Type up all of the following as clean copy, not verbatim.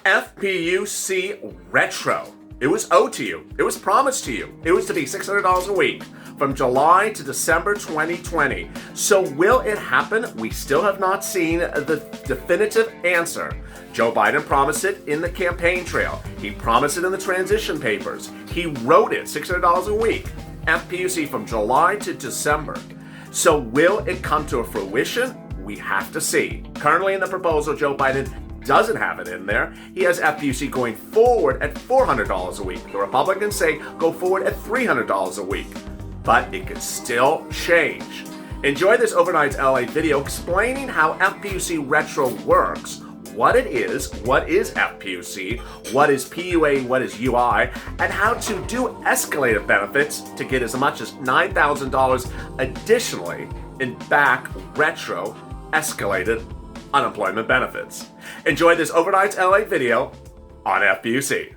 FPUC Retro. It was owed to you. It was promised to you. It was to be $600 a week from July to December 2020. So will it happen? We still have not seen the definitive answer. Joe Biden promised it in the campaign trail. He promised it in the transition papers. He wrote it, $600 a week. FPUC from July to December. So will it come to a fruition? We have to see. Currently in the proposal, Joe Biden doesn't have it in there. He has FPUC going forward at $400 a week. The Republicans say go forward at $300 a week. But it could still change. Enjoy this Overnight LA video explaining how FPUC Retro works, what it is, what is FPUC, what is PUA, what is UI, and how to do escalated benefits to get as much as $9,000 additionally in back retro escalated unemployment benefits. Enjoy this Overnight LA video on FPUC.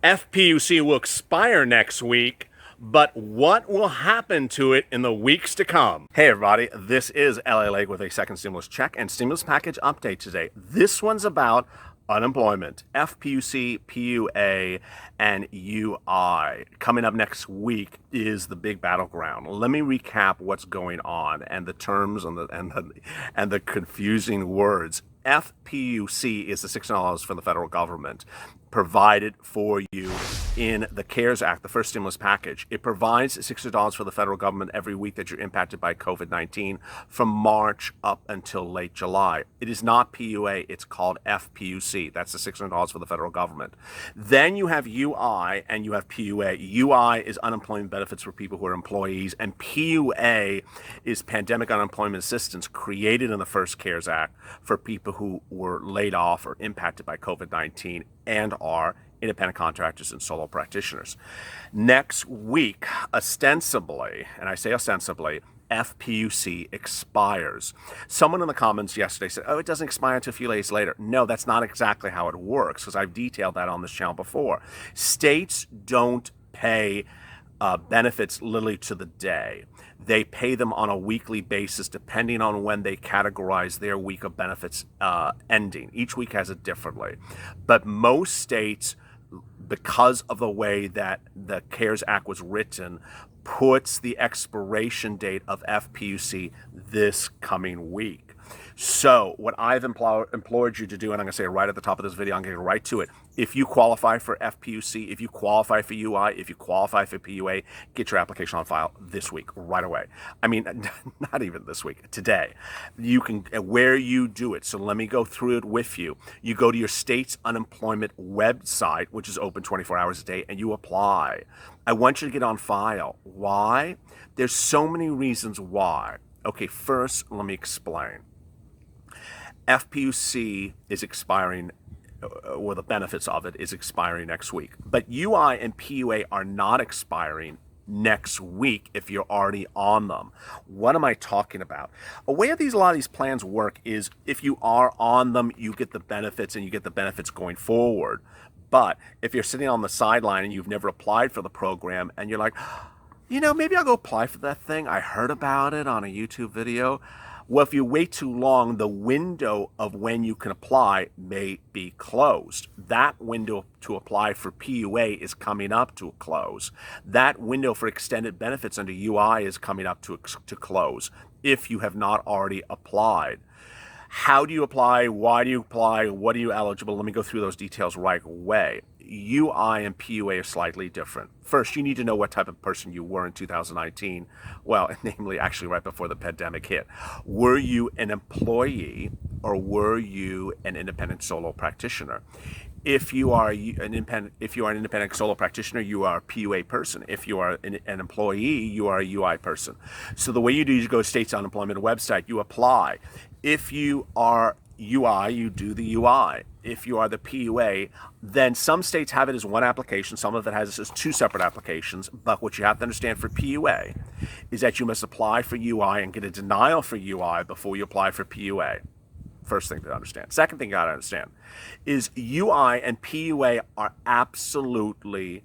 FPUC will expire next week, but what will happen to it in the weeks to come? Hey everybody, this is LA Lake with a second stimulus check and stimulus package update today. This one's about unemployment, FPUC, PUA, and UI. Coming up next week is the big battleground. Let me recap what's going on and the terms and the confusing words. FPUC is the $6 from the federal government provided for you in the CARES Act, the first stimulus package. It provides $600 for the federal government every week that you're impacted by COVID-19 from March up until late July. It is not PUA, it's called FPUC. That's the $600 for the federal government. Then you have UI and you have PUA. UI is unemployment benefits for people who are employees, and PUA is pandemic unemployment assistance created in the first CARES Act for people who were laid off or impacted by COVID-19 and are independent contractors and solo practitioners. Next week, ostensibly, and I say ostensibly, FPUC expires. Someone in the comments yesterday said, oh, it doesn't expire until a few days later. No, that's not exactly how it works, because I've detailed that on this channel before. States don't pay benefits literally to the day. They pay them on a weekly basis depending on when they categorize their week of benefits ending. Each week has it differently. But most states, because of the way that the CARES Act was written, puts the expiration date of FPUC this coming week. So what I've implored you to do, and I'm going to say it right at the top of this video, I'm going to get right to it. If you qualify for FPUC, if you qualify for UI, if you qualify for PUA, get your application on file this week, right away. I mean, not even this week, today. You can, where you do it. So let me go through it with you. You go to your state's unemployment website, which is open 24 hours a day, and you apply. I want you to get on file. Why? There's so many reasons why. Okay, first, let me explain. FPUC is expiring, or the benefits of it is expiring next week. But UI and PUA are not expiring next week if you're already on them. What am I talking about? A way a lot of these plans work is if you are on them, you get the benefits and you get the benefits going forward. But if you're sitting on the sideline and you've never applied for the program and you're like, you know, maybe I'll go apply for that thing. I heard about it on a YouTube video. Well, if you wait too long, the window of when you can apply may be closed. That window to apply for PUA is coming up to a close. That window for extended benefits under UI is coming up to close if you have not already applied. How do you apply? Why do you apply? What are you eligible? Let me go through those details right away. UI and PUA are slightly different. First, you need to know what type of person you were in 2019. Well, namely, actually right before the pandemic hit. Were you an employee or were you an independent solo practitioner? If you are an independent solo practitioner, you are a PUA person. If you are an employee, you are a UI person. So the way you do is you go to state's unemployment website, you apply. If you are UI, you do the UI. If you are the PUA, then some states have it as one application, some of it has it as two separate applications. But what you have to understand for PUA is that you must apply for UI and get a denial for UI before you apply for PUA. First thing to understand. Second thing you got to understand is UI and PUA are absolutely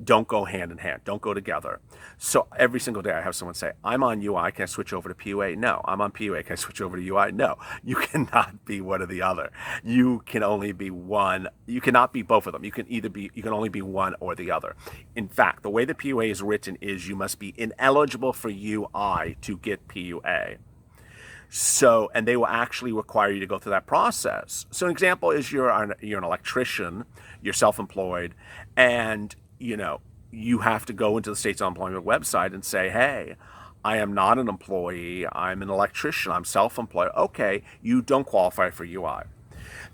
don't go hand in hand, don't go together. So every single day I have someone say, I'm on UI, can I switch over to PUA? No. I'm on PUA, can I switch over to UI? No. You cannot be one or the other. You can only be one. You cannot be both of them. You can only be one or the other. In fact, the way the PUA is written is you must be ineligible for UI to get PUA. So, and they will actually require you to go through that process. So an example is you're an electrician, you're self-employed, and you have to go into the state's unemployment website and say, hey, I am not an employee, I'm an electrician, I'm self-employed. Okay, you don't qualify for UI.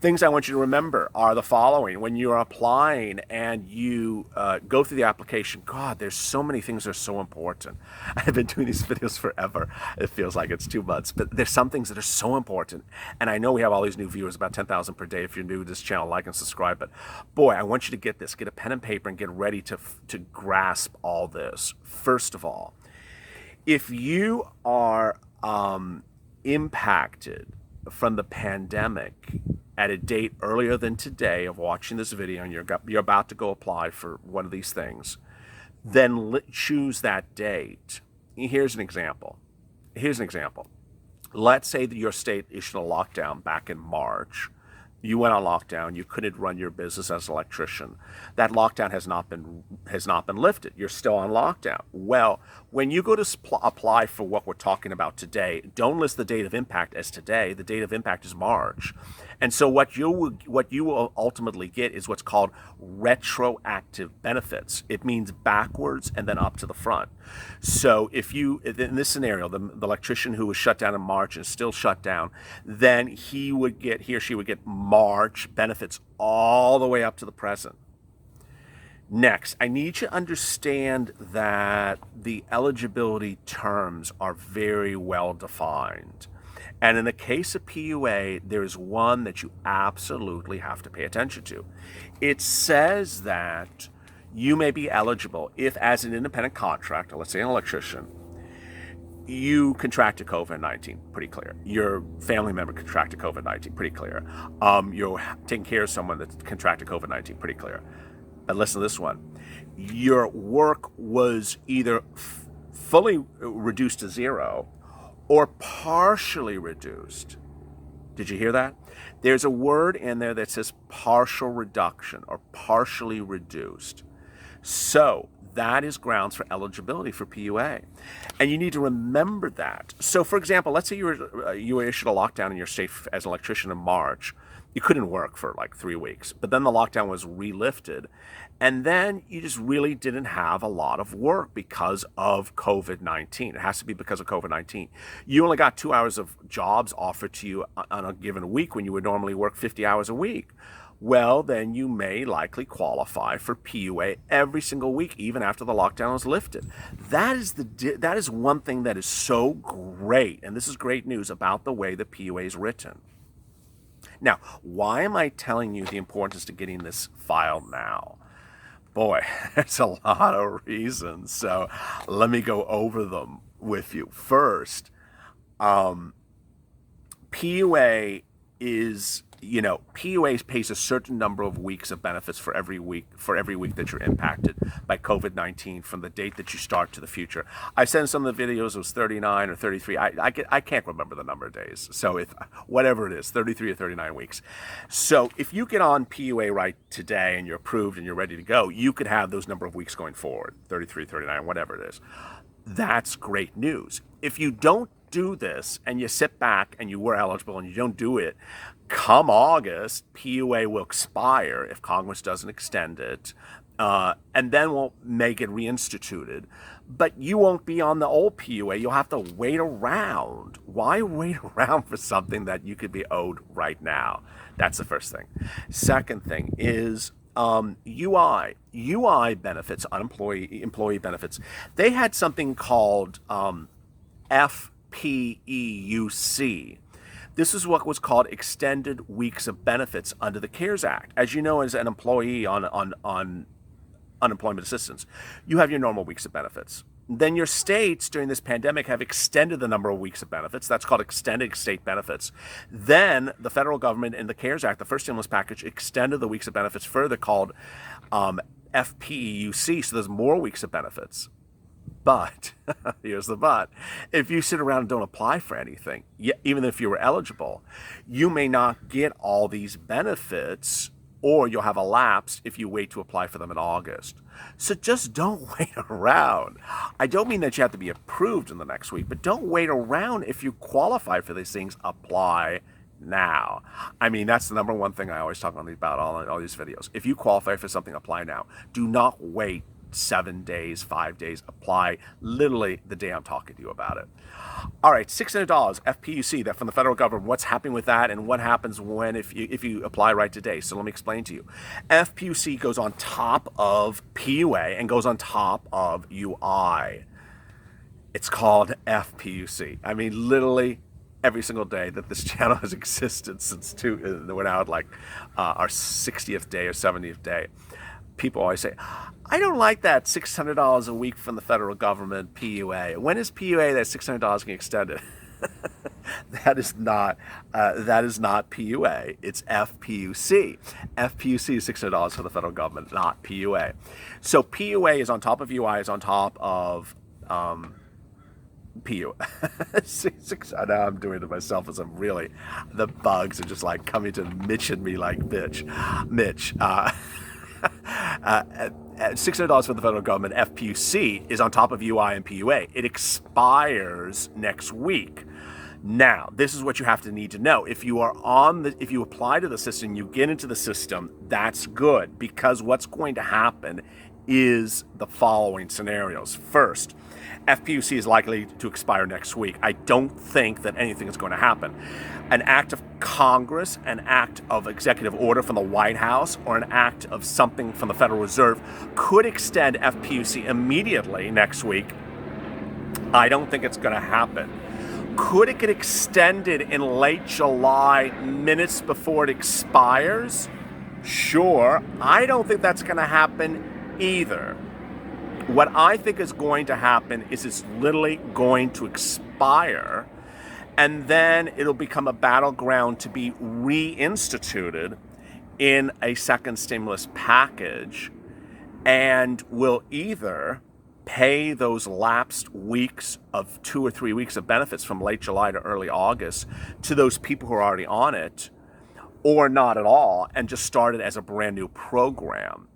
Things I want you to remember are the following. When you're applying and you go through the application, God, there's so many things that are so important. I've been doing these videos forever. It feels like it's 2 months, but there's some things that are so important. And I know we have all these new viewers, about 10,000 per day. If you're new to this channel, like and subscribe. But boy, I want you to get this. Get a pen and paper and get ready to grasp all this. First of all, if you are impacted from the pandemic at a date earlier than today of watching this video, and you're about to go apply for one of these things, then choose that date. Here's an example. Let's say that your state issued a lockdown back in March. You went on lockdown. You couldn't run your business as an electrician. That lockdown has not been lifted. You're still on lockdown. Well, when you go to apply for what we're talking about today, don't list the date of impact as today. The date of impact is March. And so what you will ultimately get is what's called retroactive benefits. It means backwards and then up to the front. So if you, in this scenario, the electrician who was shut down in March and is still shut down, then he or she would get March benefits all the way up to the present. Next, I need you to understand that the eligibility terms are very well defined. And in the case of PUA, there is one that you absolutely have to pay attention to. It says that you may be eligible if, as an independent contractor, let's say an electrician, you contracted COVID-19, pretty clear. Your family member contracted COVID-19, pretty clear. You're taking care of someone that contracted COVID-19, pretty clear. But listen to this one. Your work was either fully reduced to zero or partially reduced. Did you hear that? There's a word in there that says partial reduction or partially reduced. So that is grounds for eligibility for PUA. And you need to remember that. So for example, let's say you were issued a lockdown in your state as an electrician in March. You couldn't work for like 3 weeks, but then the lockdown was relifted. And then you just really didn't have a lot of work because of COVID-19. It has to be because of COVID-19. You only got 2 hours of jobs offered to you on a given week when you would normally work 50 hours a week. Well, then you may likely qualify for PUA every single week, even after the lockdown is lifted. That is one thing that is so great, and this is great news about the way the PUA is written. Now, why am I telling you the importance to getting this file now? Boy, there's a lot of reasons. So let me go over them with you. First, PUA is, PUA pays a certain number of weeks of benefits for every week that you're impacted by COVID-19 from the date that you start to the future. I said in some of the videos it was 39 or 33. I can't remember the number of days. So whatever it is, 33 or 39 weeks. So if you get on PUA right today and you're approved and you're ready to go, you could have those number of weeks going forward, 33, 39, whatever it is. That's great news. If you don't do this and you sit back and you were eligible and you don't do it, come August, PUA will expire if Congress doesn't extend it, and then we'll make it reinstituted. But you won't be on the old PUA. You'll have to wait around. Why wait around for something that you could be owed right now? That's the first thing. Second thing is UI benefits, employee benefits. They had something called FPUC. This is what was called extended weeks of benefits under the CARES Act. As you know, as an employee on unemployment assistance, you have your normal weeks of benefits. Then your states during this pandemic have extended the number of weeks of benefits. That's called extended state benefits. Then the federal government in the CARES Act, the first stimulus package, extended the weeks of benefits further, called FPUC. So there's more weeks of benefits. But here's the but. If you sit around and don't apply for anything, even if you were eligible, you may not get all these benefits, or you'll have a lapse if you wait to apply for them in August. So just don't wait around. I don't mean that you have to be approved in the next week, but don't wait around. If you qualify for these things, apply now. I mean, that's the number one thing I always talk about all these videos. If you qualify for something, apply now. Do not wait 7 days, 5 days. Apply literally the day I'm talking to you about it. All right, $600 FPUC, that from the federal government. What's happening with that, and what happens when if you apply right today? So let me explain to you. FPUC goes on top of PUA and goes on top of UI. It's called FPUC. I mean, literally every single day that this channel has existed since we're now at like our 60th day or 70th day, people always say, I don't like that $600 a week from the federal government, PUA. When is PUA that $600 getting extended? That is not PUA. It's FPUC. FPUC is $600 for the federal government, not PUA. So PUA is on top of UI, is on top of PUA. Now I'm doing it to myself as I'm really, the bugs are just like coming to Mitch and me like, Mitch. $600 for the federal government, FPUC, is on top of UI and PUA. It expires next week. Now, this is what you have to need to know. If you apply to the system, you get into the system, that's good, because what's going to happen is the following scenarios. First, FPUC is likely to expire next week. I don't think that anything is going to happen. An act of Congress, an act of executive order from the White House, or an act of something from the Federal Reserve could extend FPUC immediately next week. I don't think it's going to happen. Could it get extended in late July, minutes before it expires? Sure. I don't think that's going to happen either. What I think is going to happen is it's literally going to expire, and then it'll become a battleground to be reinstituted in a second stimulus package, and will either pay those lapsed weeks of 2 or 3 weeks of benefits from late July to early August to those people who are already on it, or not at all, and just start it as a brand new program.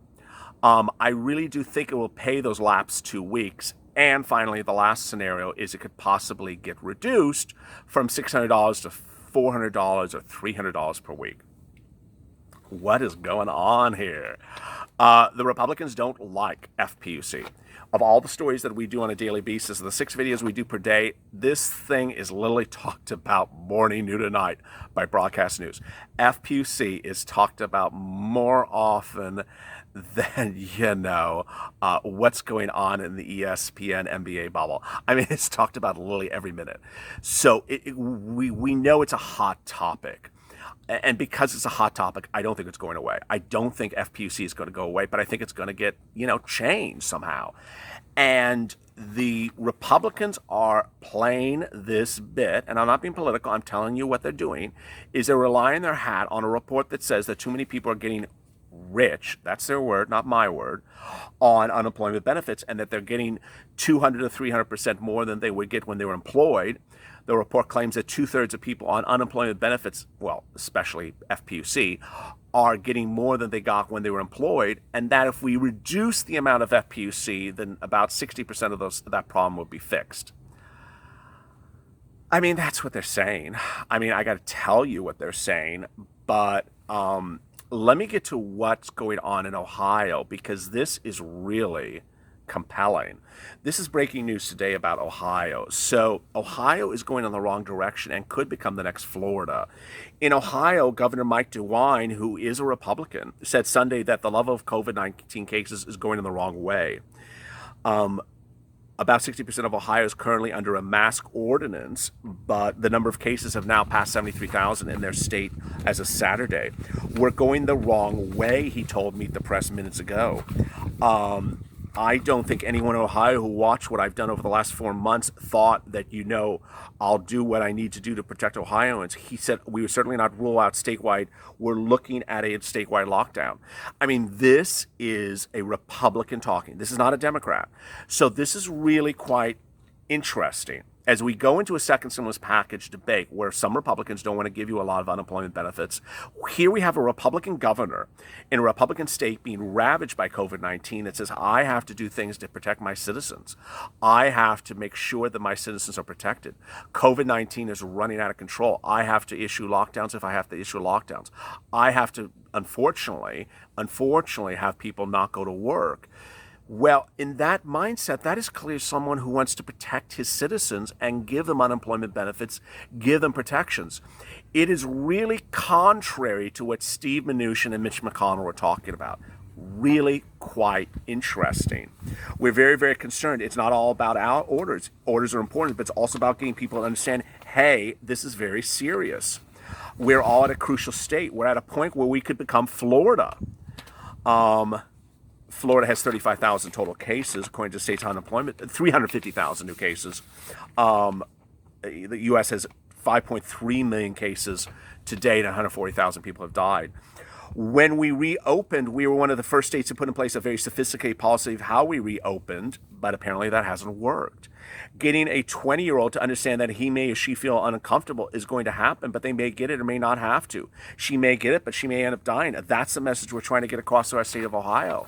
I really do think it will pay those lapsed 2 weeks. And finally, the last scenario is it could possibly get reduced from $600 to $400 or $300 per week. What is going on here? The Republicans don't like FPUC. Of all the stories that we do on a daily basis, the 6 videos we do per day, this thing is literally talked about morning, noon, and night by broadcast news. FPUC is talked about more often than, what's going on in the ESPN NBA bubble. I mean, it's talked about literally every minute. So we know it's a hot topic. And because it's a hot topic, I don't think it's going away. I don't think FPUC is going to go away, but I think it's going to get, changed somehow. And the Republicans are playing this bit, and I'm not being political, I'm telling you what they're doing, is they're relying their hat on a report that says that too many people are getting rich, that's their word, not my word, on unemployment benefits, and that they're getting 200 to 300% more than they would get when they were employed. The report claims that 2/3 of people on unemployment benefits, well, especially FPUC, are getting more than they got when they were employed, and that if we reduce the amount of FPUC, then about 60% of that problem would be fixed. I mean, that's what they're saying. I mean, I got to tell you what they're saying, but let me get to what's going on in Ohio, because this is really compelling. This is breaking news today about Ohio. So Ohio is going in the wrong direction and could become the next Florida. In Ohio, Governor Mike DeWine, who is a Republican, said Sunday that the level of COVID-19 cases is going in the wrong way. About 60% of Ohio is currently under a mask ordinance, but the number of cases have now passed 73,000 in their state as of Saturday. We're going the wrong way, he told Meet the Press minutes ago. I don't think anyone in Ohio who watched what I've done over the last 4 months thought that, I'll do what I need to do to protect Ohioans. He said we would certainly not rule out statewide. We're looking at a statewide lockdown. I mean, this is a Republican talking. This is not a Democrat. So this is really quite interesting. As we go into a second stimulus package debate where some Republicans don't want to give you a lot of unemployment benefits, here we have a Republican governor in a Republican state being ravaged by COVID-19 that says, I have to do things to protect my citizens. I have to make sure that my citizens are protected. COVID-19 is running out of control. I have to issue lockdowns if I have to issue lockdowns. I have to, unfortunately, have people not go to work. Well, in that mindset, that is clearly someone who wants to protect his citizens and give them unemployment benefits, give them protections. It is really contrary to what Steve Mnuchin and Mitch McConnell were talking about. Really quite interesting. We're very, very concerned. It's not all about our orders. Orders are important, but it's also about getting people to understand, hey, this is very serious. We're all at a crucial state. We're at a point where we could become Florida. Florida has 35,000 total cases, according to state's unemployment, 350,000 new cases. The U.S. has 5.3 million cases to date, and 140,000 people have died. When we reopened, we were one of the first states to put in place a very sophisticated policy of how we reopened, but apparently that hasn't worked. Getting a 20-year-old to understand that he may or she feel uncomfortable is going to happen, but they may get it or may not have to. She may get it, but she may end up dying. That's the message we're trying to get across to our state of Ohio.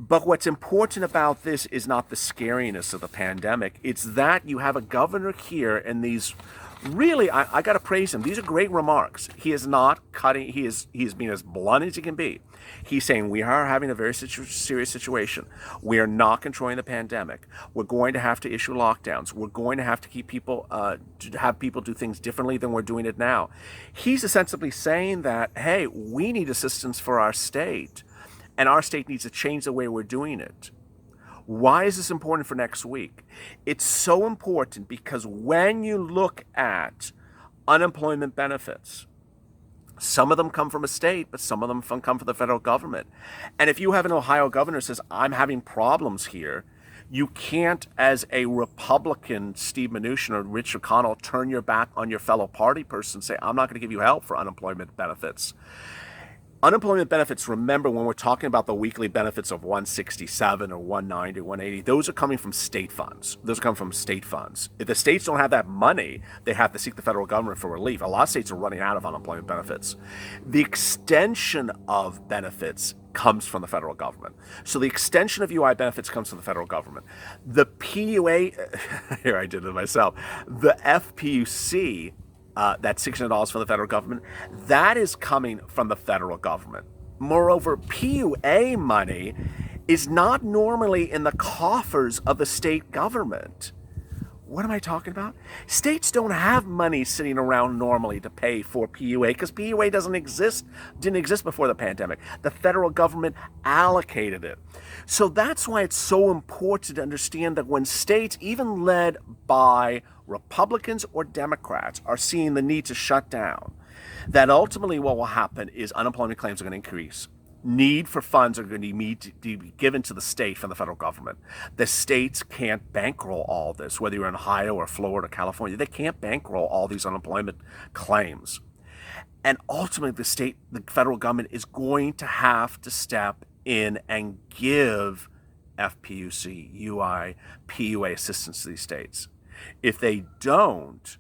But what's important about this is not the scariness of the pandemic. It's that you have a governor here and these really, I got to praise him. These are great remarks. He is not cutting. He is being as blunt as he can be. He's saying we are having a very serious situation. We are not controlling the pandemic. We're going to have to issue lockdowns. We're going to have to keep people, have people do things differently than we're doing it now. He's ostensibly saying that, hey, we need assistance for our state, and our state needs to change the way we're doing it. Why is this important for next week? It's so important because when you look at unemployment benefits, some of them come from a state, but some of them come from the federal government. And if you have an Ohio governor who says, I'm having problems here, you can't, as a Republican, Steve Mnuchin or Rich McConnell, turn your back on your fellow party person and say, I'm not going to give you help for unemployment benefits. Unemployment benefits, remember, when we're talking about the weekly benefits of 167 or 190 or 180, those are coming from state funds. Those come from state funds. If the states don't have that money, they have to seek the federal government for relief. A lot of states are running out of unemployment benefits. The extension of benefits comes from the federal government. So the extension of UI benefits comes from the federal government. The PUA, here I did it myself, the FPUC, that's $600 from the federal government, that is coming from the federal government. Moreover, PUA money is not normally in the coffers of the state government. What am I talking about? States don't have money sitting around normally to pay for PUA because PUA didn't exist before the pandemic. The federal government allocated it. So that's why it's so important to understand that when states, even led by Republicans or Democrats, are seeing the need to shut down, that ultimately what will happen is unemployment claims are going to increase. Need for funds are going to need to be given to the state from the federal government. The states can't bankroll all this, whether you're in Ohio or Florida or California. They can't bankroll all these unemployment claims. And ultimately, the federal government is going to have to step in and give FPUC, UI, PUA assistance to these states. If they don't,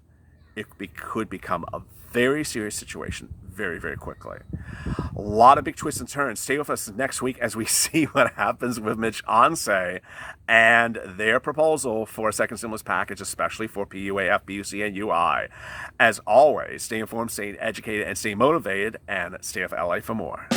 it could become a very serious situation very, very quickly. A lot of big twists and turns. Stay with us next week as we see what happens with Mitch Onse and their proposal for a second stimulus package, especially for PUA, FPUC, and UI. As always, stay informed, stay educated, and stay motivated, and stay with LA for more.